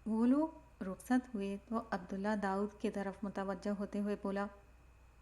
وہ لوگ رخصت ہوئے تو عبداللہ داؤد کی طرف متوجہ ہوتے ہوئے بولا،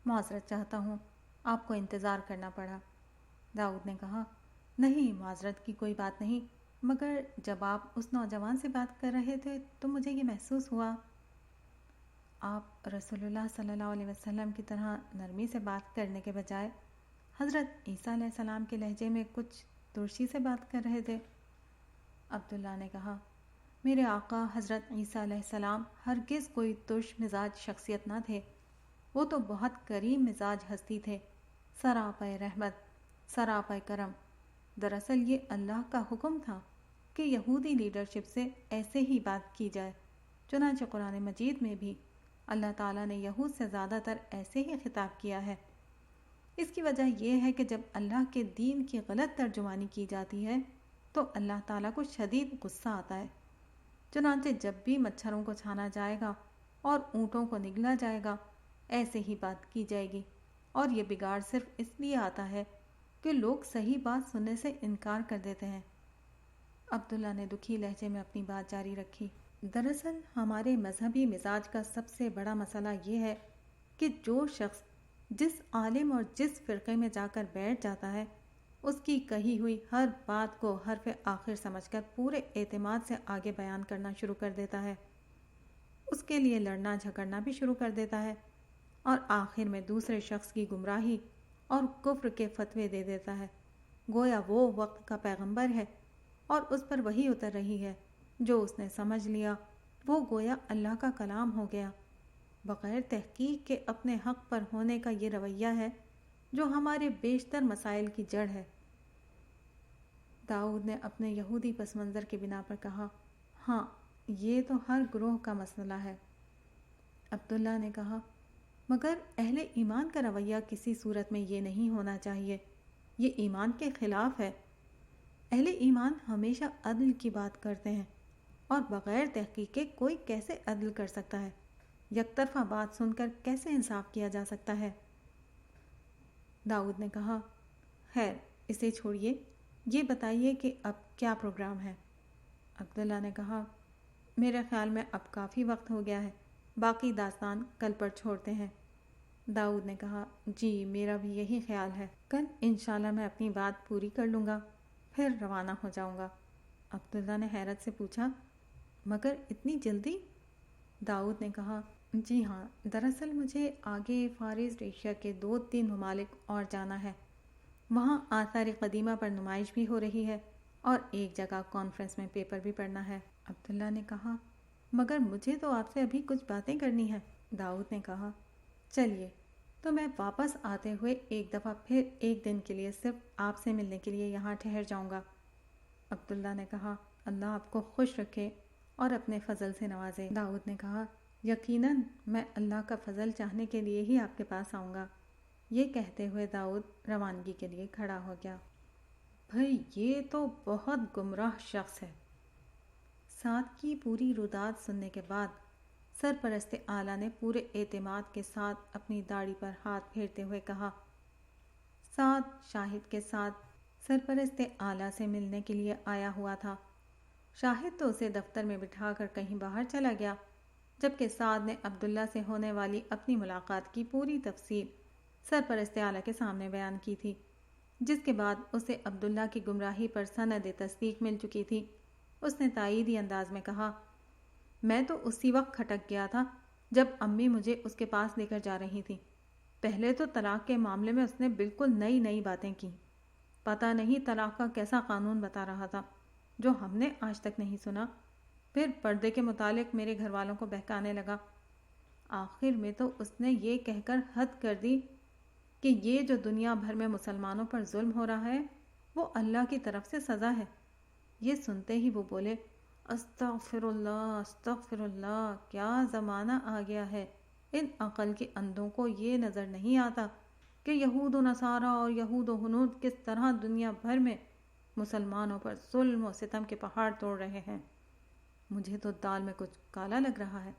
معذرت چاہتا ہوں، آپ کو انتظار کرنا پڑا۔ داؤد نے کہا، نہیں، معذرت کی کوئی بات نہیں، مگر جب آپ اس نوجوان سے بات کر رہے تھے تو مجھے یہ محسوس ہوا۔ آپ رسول اللہ صلی اللہ علیہ وسلم کی طرح نرمی سے بات کرنے کے بجائے حضرت عیسیٰ علیہ السلام کے لہجے میں کچھ ترشی سے بات کر رہے تھے۔ عبداللہ نے کہا، میرے آقا حضرت عیسیٰ علیہ السلام ہرگز کوئی ترش مزاج شخصیت نہ تھے، وہ تو بہت کریم مزاج ہستی تھے، سراپے رحمت، سراپے کرم۔ دراصل یہ اللہ کا حکم تھا کہ یہودی لیڈرشپ سے ایسے ہی بات کی جائے، چنانچہ قرآن مجید میں بھی اللہ تعالیٰ نے یہود سے زیادہ تر ایسے ہی خطاب کیا ہے۔ اس کی وجہ یہ ہے کہ جب اللہ کے دین کی غلط ترجمانی کی جاتی ہے تو اللہ تعالیٰ کو شدید غصہ آتا ہے۔ چنانچہ جب بھی مچھروں کو چھانا جائے گا اور اونٹوں کو نگلا جائے گا، ایسے ہی بات کی جائے گی، اور یہ بگاڑ صرف اس لیے آتا ہے کہ لوگ صحیح بات سننے سے انکار کر دیتے ہیں۔ عبداللہ نے دکھی لہجے میں اپنی بات جاری رکھی، دراصل ہمارے مذہبی مزاج کا سب سے بڑا مسئلہ یہ ہے کہ جو شخص جس عالم اور جس فرقے میں جا کر بیٹھ جاتا ہے، اس کی کہی ہوئی ہر بات کو حرف آخر سمجھ کر پورے اعتماد سے آگے بیان کرنا شروع کر دیتا ہے، اس کے لیے لڑنا جھگڑنا بھی شروع کر دیتا ہے، اور آخر میں دوسرے شخص کی گمراہی اور کفر کے فتوے دے دیتا ہے، گویا وہ وقت کا پیغمبر ہے اور اس پر وحی اتر رہی ہے، جو اس نے سمجھ لیا وہ گویا اللہ کا کلام ہو گیا۔ بغیر تحقیق کے اپنے حق پر ہونے کا یہ رویہ ہے جو ہمارے بیشتر مسائل کی جڑ ہے۔ داؤد نے اپنے یہودی پس منظر کی بنا پر کہا، ہاں، یہ تو ہر گروہ کا مسئلہ ہے۔ عبداللہ نے کہا، مگر اہل ایمان کا رویہ کسی صورت میں یہ نہیں ہونا چاہیے، یہ ایمان کے خلاف ہے۔ اہل ایمان ہمیشہ عدل کی بات کرتے ہیں، اور بغیر تحقیق کے کوئی کیسے عدل کر سکتا ہے؟ یک طرفہ بات سن کر کیسے انصاف کیا جا سکتا ہے؟ داؤد نے کہا، خیر، اسے چھوڑیے، یہ بتائیے کہ اب کیا پروگرام ہے؟ عبداللہ نے کہا، میرے خیال میں اب کافی وقت ہو گیا ہے، باقی داستان کل پر چھوڑتے ہیں۔ داؤد نے کہا، جی، میرا بھی یہی خیال ہے، کل انشاءاللہ میں اپنی بات پوری کر لوں گا، پھر روانہ ہو جاؤں گا۔ عبداللہ نے حیرت سے پوچھا، مگر اتنی جلدی؟ داؤد نے کہا، جی ہاں، دراصل مجھے آگے فار ایسٹ ایشیا کے 2-3 ممالک اور جانا ہے، وہاں آثار قدیمہ پر نمائش بھی ہو رہی ہے، اور ایک جگہ کانفرنس میں پیپر بھی پڑھنا ہے۔ عبداللہ نے کہا، مگر مجھے تو آپ سے ابھی کچھ باتیں کرنی ہیں۔ داؤد نے کہا، چلیے، تو میں واپس آتے ہوئے ایک دفعہ پھر ایک دن کے لیے صرف آپ سے ملنے کے لیے یہاں ٹھہر جاؤں گا۔ عبداللہ نے کہا، اللہ آپ کو خوش رکھے اور اپنے فضل سے نوازے۔ داؤد نے کہا، یقیناً میں اللہ کا فضل چاہنے کے لیے ہی آپ کے پاس آؤں گا۔ یہ کہتے ہوئے داؤد روانگی کے لیے کھڑا ہو گیا۔ بھئی، یہ تو بہت گمراہ شخص ہے۔ سعد کی پوری روداد سننے کے بعد سرپرست اعلیٰ نے پورے اعتماد کے ساتھ اپنی داڑھی پر ہاتھ پھیرتے ہوئے کہا، سعد شاہد کے ساتھ سرپرست اعلیٰ سے ملنے کے لیے آیا ہوا تھا۔ شاہد تو اسے دفتر میں بٹھا کر کہیں باہر چلا گیا، جبکہ سعد نے عبداللہ سے ہونے والی اپنی ملاقات کی پوری تفصیل سرپرست اعلیٰ کے سامنے بیان کی تھی، جس کے بعد اسے عبداللہ کی گمراہی پر سند تصدیق مل چکی تھی۔ اس نے تائیدی انداز میں کہا، میں تو اسی وقت کھٹک گیا تھا جب امی مجھے اس کے پاس لے کر جا رہی تھی۔ پہلے تو طلاق کے معاملے میں اس نے بالکل نئی باتیں کی، پتہ نہیں طلاق کا کیسا قانون بتا رہا تھا جو ہم نے آج تک نہیں سنا۔ پھر پردے کے متعلق میرے گھر والوں کو بہکانے لگا۔ آخر میں تو اس نے یہ کہہ کر حد کر دی کہ یہ جو دنیا بھر میں مسلمانوں پر ظلم ہو رہا ہے وہ اللہ کی طرف سے سزا ہے۔ یہ سنتے ہی وہ بولے، استغفر اللہ، استغفر اللہ، کیا زمانہ آ گیا ہے، ان عقل کے اندھوں کو یہ نظر نہیں آتا کہ یہود و نصارہ اور یہود و ہنود کس طرح دنیا بھر میں مسلمانوں پر ظلم و ستم کے پہاڑ توڑ رہے ہیں۔ مجھے تو دال میں کچھ کالا لگ رہا ہے۔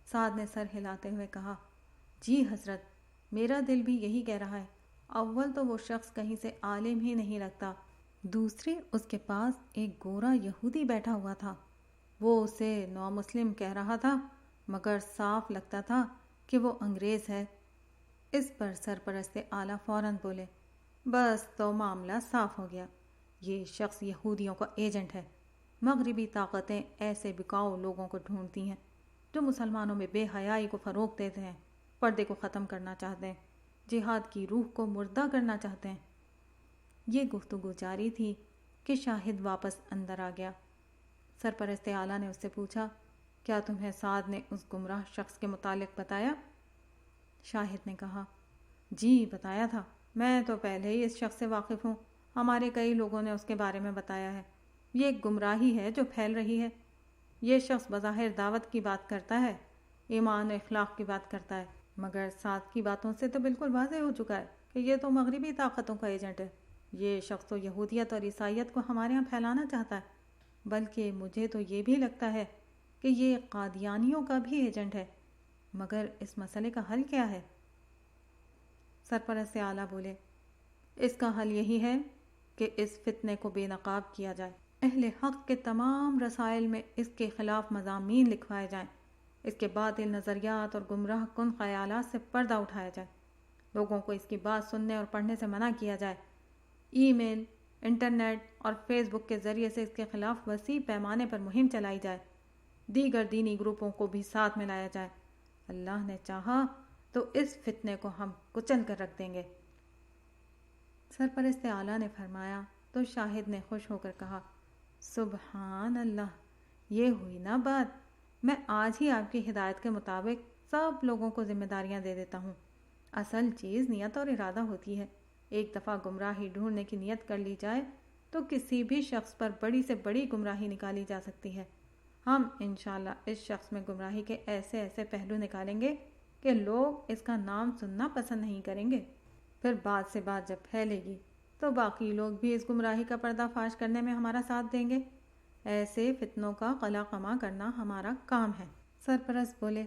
سعد نے سر ہلاتے ہوئے کہا، جی حضرت، میرا دل بھی یہی کہہ رہا ہے۔ اول تو وہ شخص کہیں سے عالم ہی نہیں لگتا، دوسرے اس کے پاس ایک گورا یہودی بیٹھا ہوا تھا وہ اسے نو مسلم کہہ رہا تھا مگر صاف لگتا تھا کہ وہ انگریز ہے۔ اس پر سرپرست اعلیٰ فوراً بولے، بس تو معاملہ صاف ہو گیا، یہ شخص یہودیوں کا ایجنٹ ہے۔ مغربی طاقتیں ایسے بکاؤ لوگوں کو ڈھونڈتی ہیں جو مسلمانوں میں بے حیائی کو فروغ دیتے ہیں، پردے کو ختم کرنا چاہتے ہیں، جہاد کی روح کو مردہ کرنا چاہتے ہیں۔ یہ گفتگو جاری تھی کہ شاہد واپس اندر آ گیا۔ سرپرست اعلیٰ نے اس سے پوچھا، کیا تمہیں سعد نے اس گمراہ شخص کے متعلق بتایا؟ شاہد نے کہا، جی بتایا تھا، میں تو پہلے ہی اس شخص سے واقف ہوں، ہمارے کئی لوگوں نے اس کے بارے میں بتایا ہے۔ یہ ایک گمراہی ہے جو پھیل رہی ہے۔ یہ شخص بظاہر دعوت کی بات کرتا ہے، ایمان و اخلاق کی بات کرتا ہے، مگر سعد کی باتوں سے تو بالکل واضح ہو چکا ہے کہ یہ تو مغربی طاقتوں کا ایجنٹ ہے۔ یہ شخص تو یہودیت اور عیسائیت کو ہمارے ہاں پھیلانا چاہتا ہے، بلکہ مجھے تو یہ بھی لگتا ہے کہ یہ قادیانیوں کا بھی ایجنٹ ہے۔ مگر اس مسئلے کا حل کیا ہے؟ سرپرست اعلیٰ بولے، اس کا حل یہی ہے کہ اس فتنے کو بے نقاب کیا جائے، اہل حق کے تمام رسائل میں اس کے خلاف مضامین لکھوائے جائیں، اس کے باطل نظریات اور گمراہ کن خیالات سے پردہ اٹھایا جائے، لوگوں کو اس کی بات سننے اور پڑھنے سے منع کیا جائے، ای میل، انٹرنیٹ اور فیس بک کے ذریعے سے اس کے خلاف وسیع پیمانے پر مہم چلائی جائے، دیگر دینی گروپوں کو بھی ساتھ میں لایا جائے۔ اللہ نے چاہا تو اس فتنے کو ہم کچل کر رکھ دیں گے۔ سرپرست اعلیٰ نے فرمایا تو شاہد نے خوش ہو کر کہا، سبحان اللہ، یہ ہوئی نا بات، میں آج ہی آپ کی ہدایت کے مطابق سب لوگوں کو ذمہ داریاں دے دیتا ہوں۔ اصل چیز نیت اور ارادہ ہوتی ہے۔ ایک دفعہ گمراہی ڈھونڈنے کی نیت کر لی جائے تو کسی بھی شخص پر بڑی سے بڑی گمراہی نکالی جا سکتی ہے۔ ہم انشاءاللہ اس شخص میں گمراہی کے ایسے ایسے پہلو نکالیں گے کہ لوگ اس کا نام سننا پسند نہیں کریں گے۔ پھر بات سے بات جب پھیلے گی تو باقی لوگ بھی اس گمراہی کا پردہ فاش کرنے میں ہمارا ساتھ دیں گے۔ ایسے فتنوں کا قلع قمع کرنا ہمارا کام ہے۔ سرپرست بولے،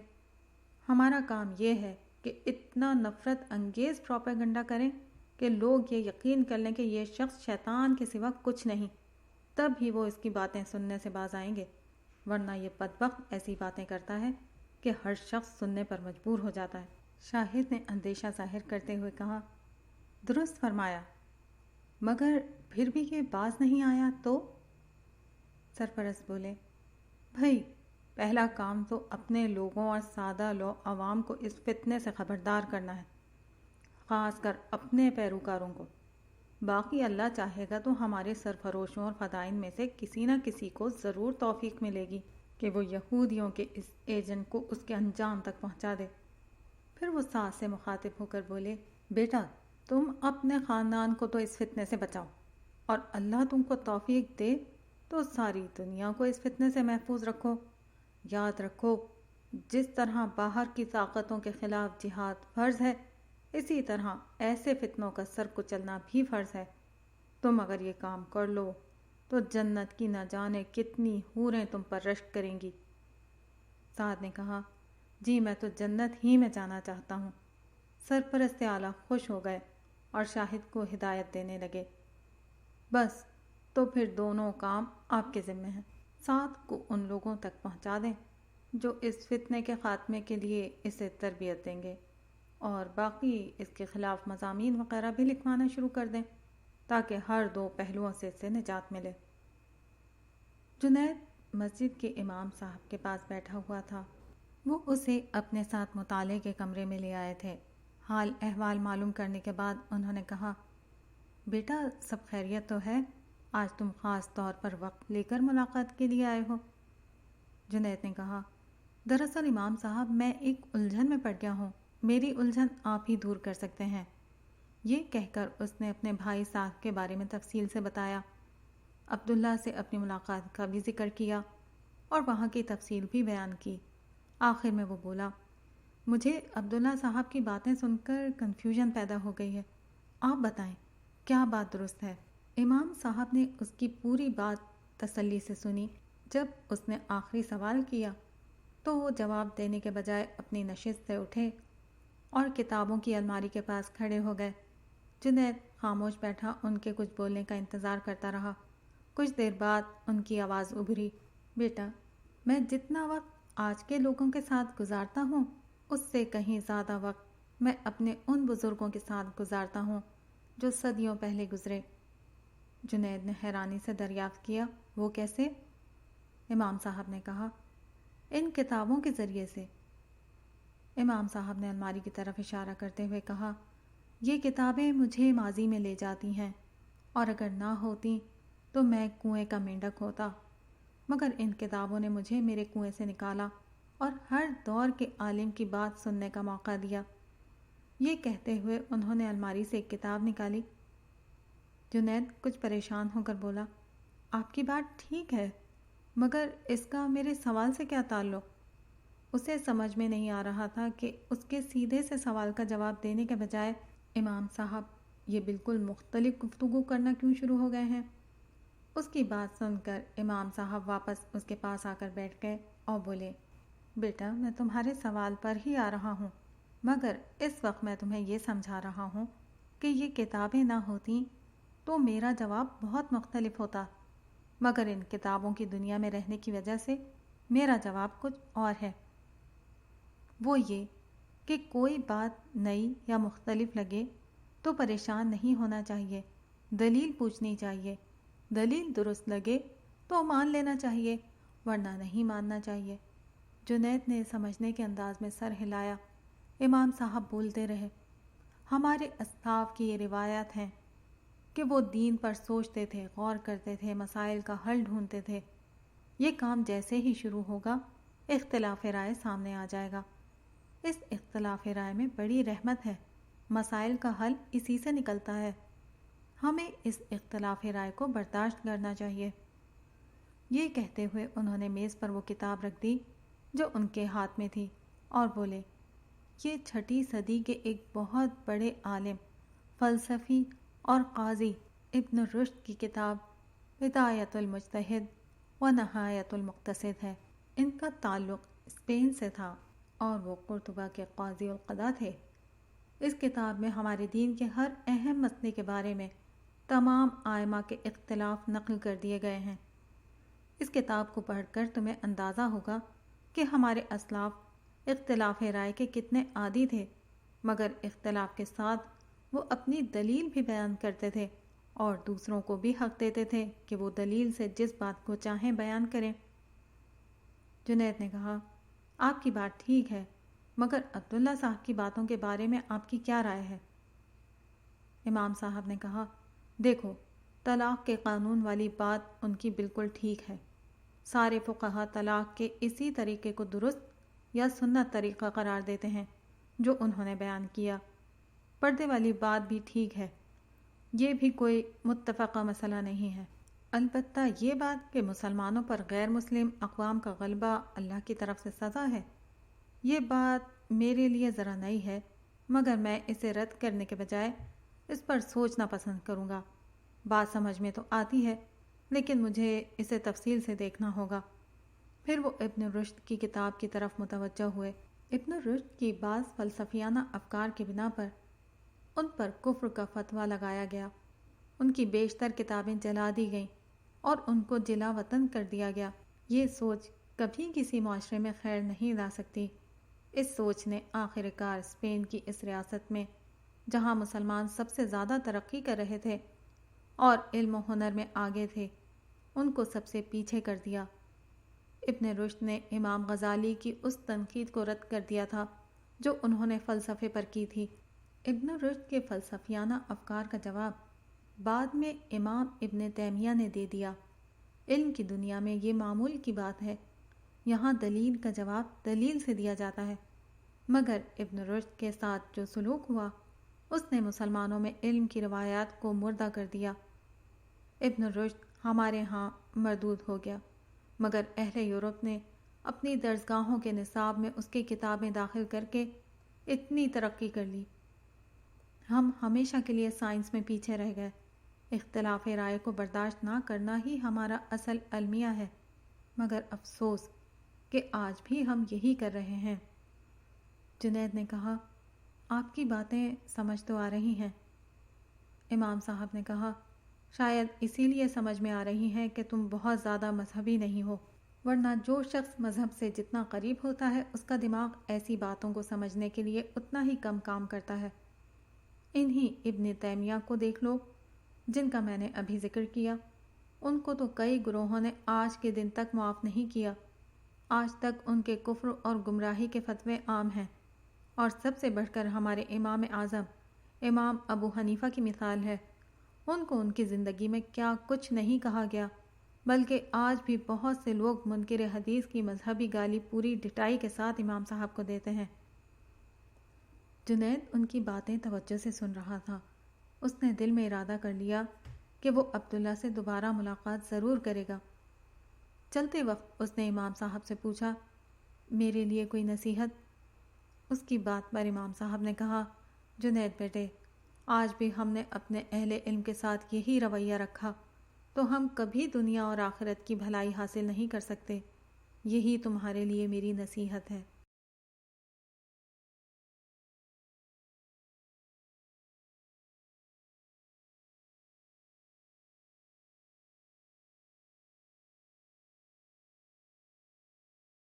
ہمارا کام یہ ہے کہ اتنا نفرت انگیز پروپیگنڈا کریں کہ لوگ یہ یقین کر لیں کہ یہ شخص شیطان کے سوا کچھ نہیں، تب ہی وہ اس کی باتیں سننے سے باز آئیں گے، ورنہ یہ بدبخت ایسی باتیں کرتا ہے کہ ہر شخص سننے پر مجبور ہو جاتا ہے۔ شاہد نے اندیشہ ظاہر کرتے ہوئے کہا، درست فرمایا، مگر پھر بھی یہ باز نہیں آیا تو؟ سرپرست بولے، بھائی پہلا کام تو اپنے لوگوں اور سادہ عوام کو اس فتنے سے خبردار کرنا ہے، خاص کر اپنے پیروکاروں کو۔ باقی اللہ چاہے گا تو ہمارے سرفروشوں اور فدائین میں سے کسی نہ کسی کو ضرور توفیق ملے گی کہ وہ یہودیوں کے اس ایجنٹ کو اس کے انجام تک پہنچا دے۔ پھر وہ ساس سے مخاطب ہو کر بولے، بیٹا تم اپنے خاندان کو تو اس فتنے سے بچاؤ، اور اللہ تم کو توفیق دے تو ساری دنیا کو اس فتنے سے محفوظ رکھو۔ یاد رکھو، جس طرح باہر کی طاقتوں کے خلاف جہاد فرض ہے، اسی طرح ایسے فتنوں کا سر کچلنا بھی فرض ہے۔ تم اگر یہ کام کر لو تو جنت کی نہ جانے کتنی حوریں تم پر رشک کریں گی۔ سعد نے کہا، جی میں تو جنت ہی میں جانا چاہتا ہوں۔ سرپرست اعلیٰ خوش ہو گئے اور شاہد کو ہدایت دینے لگے، بس تو پھر دونوں کام آپ کے ذمہ ہیں۔ سعد کو ان لوگوں تک پہنچا دیں جو اس فتنے کے خاتمے کے لیے اسے تربیت دیں گے، اور باقی اس کے خلاف مضامین وغیرہ بھی لکھوانا شروع کر دیں تاکہ ہر دو پہلوؤں سے اسے نجات ملے۔ جنید مسجد کے امام صاحب کے پاس بیٹھا ہوا تھا۔ وہ اسے اپنے ساتھ مطالعے کے کمرے میں لے آئے تھے۔ حال احوال معلوم کرنے کے بعد انہوں نے کہا، بیٹا سب خیریت تو ہے؟ آج تم خاص طور پر وقت لے کر ملاقات کے لیے آئے ہو۔ جنید نے کہا، دراصل امام صاحب میں ایک الجھن میں پڑ گیا ہوں، میری الجھن آپ ہی دور کر سکتے ہیں۔ یہ کہہ کر اس نے اپنے بھائی سعد کے بارے میں تفصیل سے بتایا، عبداللہ سے اپنی ملاقات کا بھی ذکر کیا اور وہاں کی تفصیل بھی بیان کی۔ آخر میں وہ بولا، مجھے عبداللہ صاحب کی باتیں سن کر کنفیوژن پیدا ہو گئی ہے، آپ بتائیں کیا بات درست ہے؟ امام صاحب نے اس کی پوری بات تسلی سے سنی۔ جب اس نے آخری سوال کیا تو وہ جواب دینے کے بجائے اپنی نشست سے اٹھے اور کتابوں کی الماری کے پاس کھڑے ہو گئے۔ جنید خاموش بیٹھا ان کے کچھ بولنے کا انتظار کرتا رہا۔ کچھ دیر بعد ان کی آواز ابھری، بیٹا میں جتنا وقت آج کے لوگوں کے ساتھ گزارتا ہوں اس سے کہیں زیادہ وقت میں اپنے ان بزرگوں کے ساتھ گزارتا ہوں جو صدیوں پہلے گزرے۔ جنید نے حیرانی سے دریافت کیا، وہ کیسے؟ امام صاحب نے کہا، ان کتابوں کے ذریعے سے۔ امام صاحب نے الماری کی طرف اشارہ کرتے ہوئے کہا، یہ کتابیں مجھے ماضی میں لے جاتی ہیں، اور اگر نہ ہوتی تو میں کنویں کا مینڈک ہوتا، مگر ان کتابوں نے مجھے میرے کنویں سے نکالا اور ہر دور کے عالم کی بات سننے کا موقع دیا۔ یہ کہتے ہوئے انہوں نے الماری سے ایک کتاب نکالی۔ جنید کچھ پریشان ہو کر بولا، آپ کی بات ٹھیک ہے، مگر اس کا میرے سوال سے کیا تعلق؟ اسے سمجھ میں نہیں آ رہا تھا کہ اس کے سیدھے سے سوال کا جواب دینے کے بجائے امام صاحب یہ بالکل مختلف گفتگو کرنا کیوں شروع ہو گئے ہیں۔ اس کی بات سن کر امام صاحب واپس اس کے پاس آ کر بیٹھ گئے اور بولے، بیٹا میں تمہارے سوال پر ہی آ رہا ہوں، مگر اس وقت میں تمہیں یہ سمجھا رہا ہوں کہ یہ کتابیں نہ ہوتیں تو میرا جواب بہت مختلف ہوتا، مگر ان کتابوں کی دنیا میں رہنے کی وجہ سے میرا جواب کچھ اور ہے۔ وہ یہ کہ کوئی بات نئی یا مختلف لگے تو پریشان نہیں ہونا چاہیے، دلیل پوچھنی چاہیے، دلیل درست لگے تو مان لینا چاہیے، ورنہ نہیں ماننا چاہیے۔ جنید نے سمجھنے کے انداز میں سر ہلایا۔ امام صاحب بولتے رہے، ہمارے اسلاف کی یہ روایات ہیں کہ وہ دین پر سوچتے تھے، غور کرتے تھے، مسائل کا حل ڈھونڈتے تھے۔ یہ کام جیسے ہی شروع ہوگا اختلاف رائے سامنے آ جائے گا۔ اس اختلاف رائے میں بڑی رحمت ہے، مسائل کا حل اسی سے نکلتا ہے۔ ہمیں اس اختلاف رائے کو برداشت کرنا چاہیے۔ یہ کہتے ہوئے انہوں نے میز پر وہ کتاب رکھ دی جو ان کے ہاتھ میں تھی اور بولے، یہ 6 صدی کے ایک بہت بڑے عالم، فلسفی اور قاضی ابن رشد کی کتاب بدایۃ المجتہد و نہایۃ المقتصد ہے۔ ان کا تعلق اسپین سے تھا اور وہ قرطبہ کے قاضی القضاء تھے۔ اس کتاب میں ہمارے دین کے ہر اہم مسئلے کے بارے میں تمام ائمہ کے اختلاف نقل کر دیے گئے ہیں۔ اس کتاب کو پڑھ کر تمہیں اندازہ ہوگا کہ ہمارے اسلاف اختلاف رائے کے کتنے عادی تھے، مگر اختلاف کے ساتھ وہ اپنی دلیل بھی بیان کرتے تھے اور دوسروں کو بھی حق دیتے تھے کہ وہ دلیل سے جس بات کو چاہیں بیان کریں۔ جنید نے کہا، آپ کی بات ٹھیک ہے، مگر عبداللہ صاحب کی باتوں کے بارے میں آپ کی کیا رائے ہے؟ امام صاحب نے کہا، دیکھو، طلاق کے قانون والی بات ان کی بالکل ٹھیک ہے۔ سارے فقہا طلاق کے اسی طریقے کو درست یا سنت طریقہ قرار دیتے ہیں جو انہوں نے بیان کیا۔ پردے والی بات بھی ٹھیک ہے، یہ بھی کوئی متفقہ مسئلہ نہیں ہے۔ البتہ یہ بات کہ مسلمانوں پر غیر مسلم اقوام کا غلبہ اللہ کی طرف سے سزا ہے، یہ بات میرے لیے ذرا نئی ہے، مگر میں اسے رد کرنے کے بجائے اس پر سوچنا پسند کروں گا۔ بات سمجھ میں تو آتی ہے، لیکن مجھے اسے تفصیل سے دیکھنا ہوگا۔ پھر وہ ابن رشد کی کتاب کی طرف متوجہ ہوئے۔ ابن رشد کی بعض فلسفیانہ افکار کی بنا پر ان پر کفر کا فتویٰ لگایا گیا۔ ان کی بیشتر کتابیں جلا دی گئیں اور ان کو جلا وطن کر دیا گیا۔ یہ سوچ کبھی کسی معاشرے میں خیر نہیں لا سکتی۔ اس سوچ نے آخر کار اسپین کی اس ریاست میں، جہاں مسلمان سب سے زیادہ ترقی کر رہے تھے اور علم و ہنر میں آگے تھے، ان کو سب سے پیچھے کر دیا۔ ابن رشد نے امام غزالی کی اس تنقید کو رد کر دیا تھا جو انہوں نے فلسفے پر کی تھی۔ ابن رشد کے فلسفیانہ افکار کا جواب بعد میں امام ابن تیمیہ نے دے دیا۔ علم کی دنیا میں یہ معمول کی بات ہے، یہاں دلیل کا جواب دلیل سے دیا جاتا ہے، مگر ابن رشد کے ساتھ جو سلوک ہوا اس نے مسلمانوں میں علم کی روایات کو مردہ کر دیا۔ ابن رشد ہمارے ہاں مردود ہو گیا، مگر اہل یورپ نے اپنی درسگاہوں کے نصاب میں اس کی کتابیں داخل کر کے اتنی ترقی کر لی، ہم ہمیشہ کے لیے سائنس میں پیچھے رہ گئے۔ اختلاف رائے کو برداشت نہ کرنا ہی ہمارا اصل المیہ ہے، مگر افسوس کہ آج بھی ہم یہی کر رہے ہیں۔ جنید نے کہا، آپ کی باتیں سمجھ تو آ رہی ہیں۔ امام صاحب نے کہا، شاید اسی لیے سمجھ میں آ رہی ہیں کہ تم بہت زیادہ مذہبی نہیں ہو۔ ورنہ جو شخص مذہب سے جتنا قریب ہوتا ہے اس کا دماغ ایسی باتوں کو سمجھنے کے لیے اتنا ہی کم کام کرتا ہے۔ انہی ابن تیمیہ کو دیکھ لو جن کا میں نے ابھی ذکر کیا، ان کو تو کئی گروہوں نے آج کے دن تک معاف نہیں کیا۔ آج تک ان کے کفر اور گمراہی کے فتوے عام ہیں، اور سب سے بڑھ کر ہمارے امام اعظم امام ابو حنیفہ کی مثال ہے۔ ان کو ان کی زندگی میں کیا کچھ نہیں کہا گیا، بلکہ آج بھی بہت سے لوگ منکر حدیث کی مذہبی گالی پوری ڈٹائی کے ساتھ امام صاحب کو دیتے ہیں۔ جنید ان کی باتیں توجہ سے سن رہا تھا۔ اس نے دل میں ارادہ کر لیا کہ وہ عبداللہ سے دوبارہ ملاقات ضرور کرے گا۔ چلتے وقت اس نے امام صاحب سے پوچھا، میرے لیے کوئی نصیحت؟ اس کی بات پر امام صاحب نے کہا، جنید بیٹے، آج بھی ہم نے اپنے اہل علم کے ساتھ یہی رویہ رکھا تو ہم کبھی دنیا اور آخرت کی بھلائی حاصل نہیں کر سکتے۔ یہی تمہارے لیے میری نصیحت ہے۔